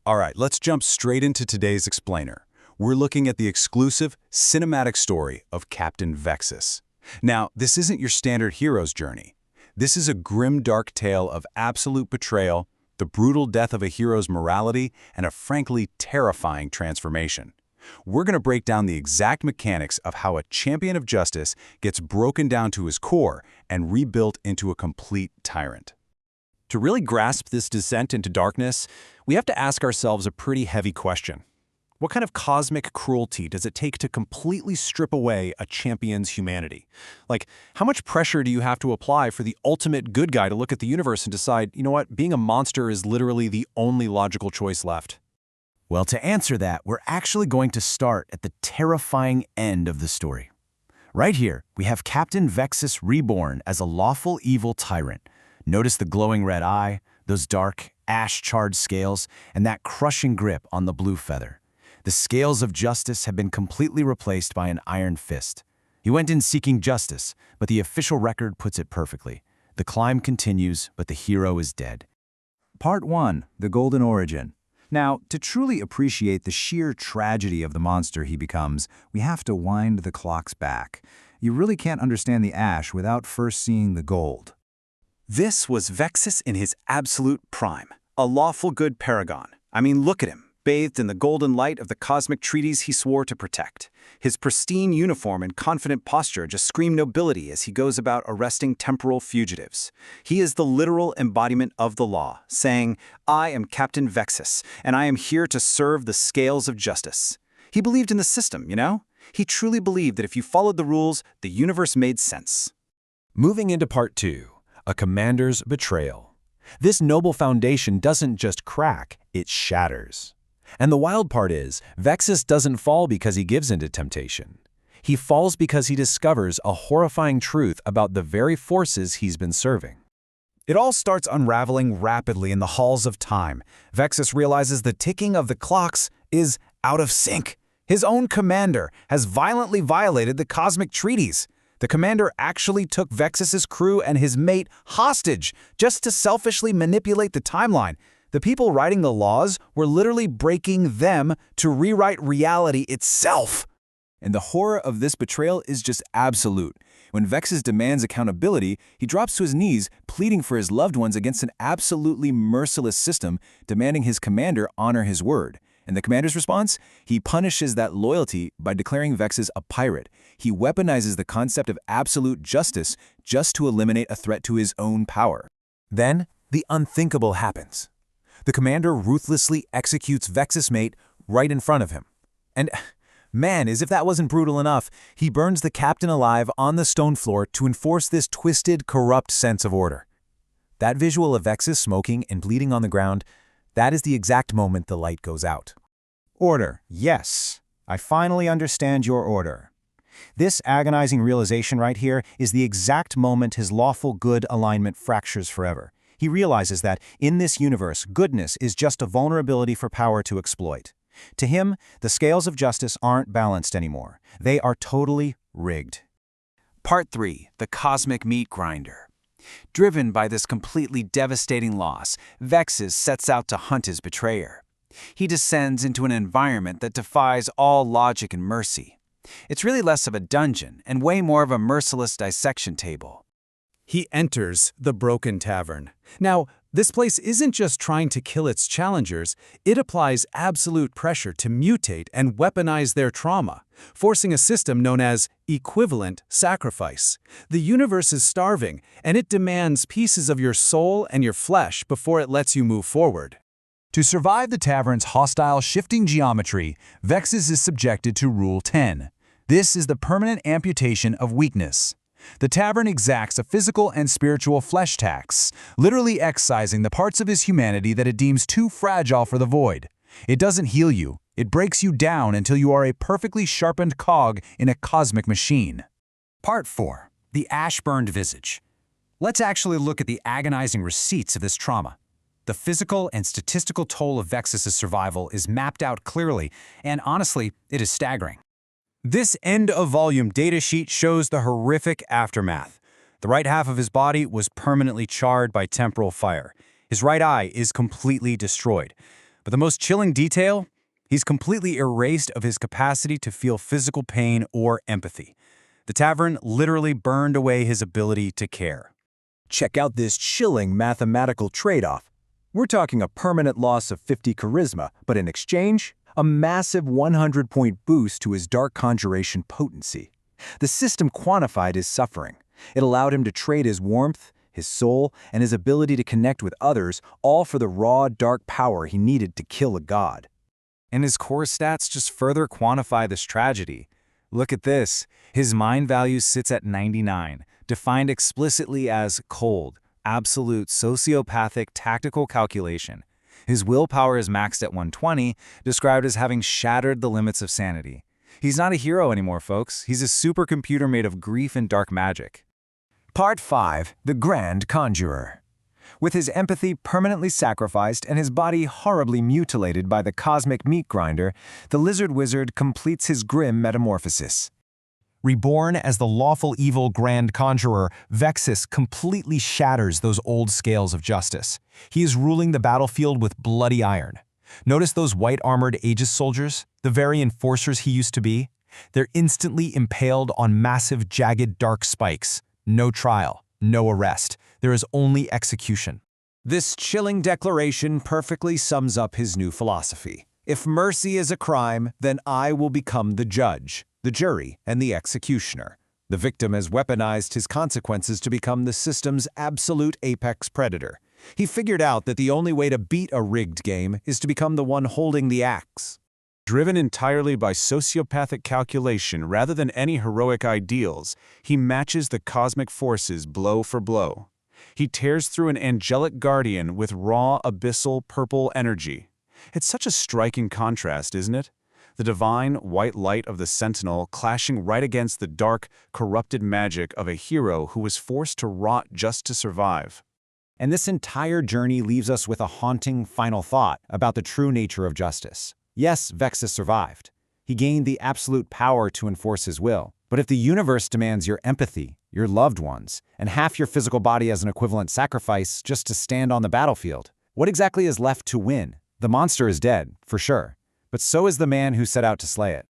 All right, let's jump straight into today's explainer. We're looking at the exclusive cinematic story of Captain Vexis. Now, this isn't your standard hero's journey. This is a grim, dark tale of absolute betrayal, the brutal death of a hero's morality, and a frankly terrifying transformation. We're going to break down the exact mechanics of how a champion of justice gets broken down to his core and rebuilt into a complete tyrant. To really grasp this descent into darkness, we have to ask ourselves a pretty heavy question. What kind of cosmic cruelty does it take to completely strip away a champion's humanity? Like, how much pressure do you have to apply for the ultimate good guy to look at the universe and decide, you know what, being a monster is literally the only logical choice left? Well, to answer that, we're actually going to start at the terrifying end of the story. Right here, we have Captain Vexis reborn as a lawful evil tyrant. Notice the glowing red eye, those dark, ash-charred scales, and that crushing grip on the blue feather. The scales of justice have been completely replaced by an iron fist. He went in seeking justice, but the official record puts it perfectly. The climb continues, but the hero is dead. Part 1. The Golden Origin. Now, to truly appreciate the sheer tragedy of the monster he becomes, we have to wind the clocks back. You really can't understand the ash without first seeing the gold. This was Vexis in his absolute prime, a lawful good paragon. I mean, look at him, bathed in the golden light of the cosmic treaties he swore to protect. His pristine uniform and confident posture just scream nobility as he goes about arresting temporal fugitives. He is the literal embodiment of the law, saying, "I am Captain Vexis, and I am here to serve the scales of justice." He believed in the system, you know? He truly believed that if you followed the rules, the universe made sense. Moving into Part 2, a commander's betrayal. This noble foundation doesn't just crack, it shatters. And the wild part is, Vexis doesn't fall because he gives into temptation. He falls because he discovers a horrifying truth about the very forces he's been serving. It all starts unraveling rapidly in the halls of time. Vexis realizes the ticking of the clocks is out of sync. His own commander has violently violated the cosmic treaties. The commander actually took Vexis's crew and his mate hostage just to selfishly manipulate the timeline. The people writing the laws were literally breaking them to rewrite reality itself. And the horror of this betrayal is just absolute. When Vexis demands accountability, he drops to his knees, pleading for his loved ones against an absolutely merciless system, demanding his commander honor his word. And the commander's response? He punishes that loyalty by declaring Vexis a pirate. He weaponizes the concept of absolute justice just to eliminate a threat to his own power. Then, the unthinkable happens. The commander ruthlessly executes Vexis' mate right in front of him. And man, as if that wasn't brutal enough, he burns the captain alive on the stone floor to enforce this twisted, corrupt sense of order. That visual of Vexis smoking and bleeding on the ground, that is the exact moment the light goes out. Order. Yes, I finally understand your order. This agonizing realization right here is the exact moment his lawful good alignment fractures forever. He realizes that, in this universe, goodness is just a vulnerability for power to exploit. To him, the scales of justice aren't balanced anymore. They are totally rigged. Part 3. The Cosmic Meat Grinder. Driven by this completely devastating loss, Vexis sets out to hunt his betrayer. He descends into an environment that defies all logic and mercy. It's really less of a dungeon and way more of a merciless dissection table. He enters the Broken Tavern. Now, this place isn't just trying to kill its challengers, it applies absolute pressure to mutate and weaponize their trauma, forcing a system known as equivalent sacrifice. The universe is starving, and it demands pieces of your soul and your flesh before it lets you move forward. To survive the tavern's hostile shifting geometry, Vexis is subjected to Rule 10. This is the permanent amputation of weakness. The tavern exacts a physical and spiritual flesh tax, literally excising the parts of his humanity that it deems too fragile for the void. It doesn't heal you, it breaks you down until you are a perfectly sharpened cog in a cosmic machine. Part 4. The ash-burned visage. Let's actually look at the agonizing receipts of this trauma. The physical and statistical toll of Vexis' survival is mapped out clearly, and honestly, it is staggering. This end-of-volume datasheet shows the horrific aftermath. The right half of his body was permanently charred by temporal fire. His right eye is completely destroyed. But the most chilling detail? He's completely erased of his capacity to feel physical pain or empathy. The tavern literally burned away his ability to care. Check out this chilling mathematical trade-off. We're talking a permanent loss of 50 charisma, but in exchange, a massive 100-point boost to his dark conjuration potency. The system quantified his suffering. It allowed him to trade his warmth, his soul, and his ability to connect with others, all for the raw, dark power he needed to kill a god. And his core stats just further quantify this tragedy. Look at this. His mind value sits at 99, defined explicitly as cold, absolute sociopathic tactical calculation. His willpower is maxed at 120, described as having shattered the limits of sanity. He's not a hero anymore, folks. He's a supercomputer made of grief and dark magic. Part 5. The Grand Conjurer. With his empathy permanently sacrificed and his body horribly mutilated by the cosmic meat grinder, the lizard wizard completes his grim metamorphosis. Reborn as the lawful evil Grand Conjurer, Vexis completely shatters those old scales of justice. He is ruling the battlefield with bloody iron. Notice those white-armored Aegis soldiers, the very enforcers he used to be? They're instantly impaled on massive, jagged, dark spikes. No trial, no arrest. There is only execution. This chilling declaration perfectly sums up his new philosophy. If mercy is a crime, then I will become the judge, the jury, and the executioner. The victim has weaponized his consequences to become the system's absolute apex predator. He figured out that the only way to beat a rigged game is to become the one holding the axe. Driven entirely by sociopathic calculation rather than any heroic ideals, he matches the cosmic forces blow for blow. He tears through an angelic guardian with raw, abyssal, purple energy. It's such a striking contrast, isn't it? The divine, white light of the Sentinel clashing right against the dark, corrupted magic of a hero who was forced to rot just to survive. And this entire journey leaves us with a haunting final thought about the true nature of justice. Yes, Vexis survived. He gained the absolute power to enforce his will. But if the universe demands your empathy, your loved ones, and half your physical body as an equivalent sacrifice just to stand on the battlefield, what exactly is left to win? The monster is dead, for sure, but so is the man who set out to slay it.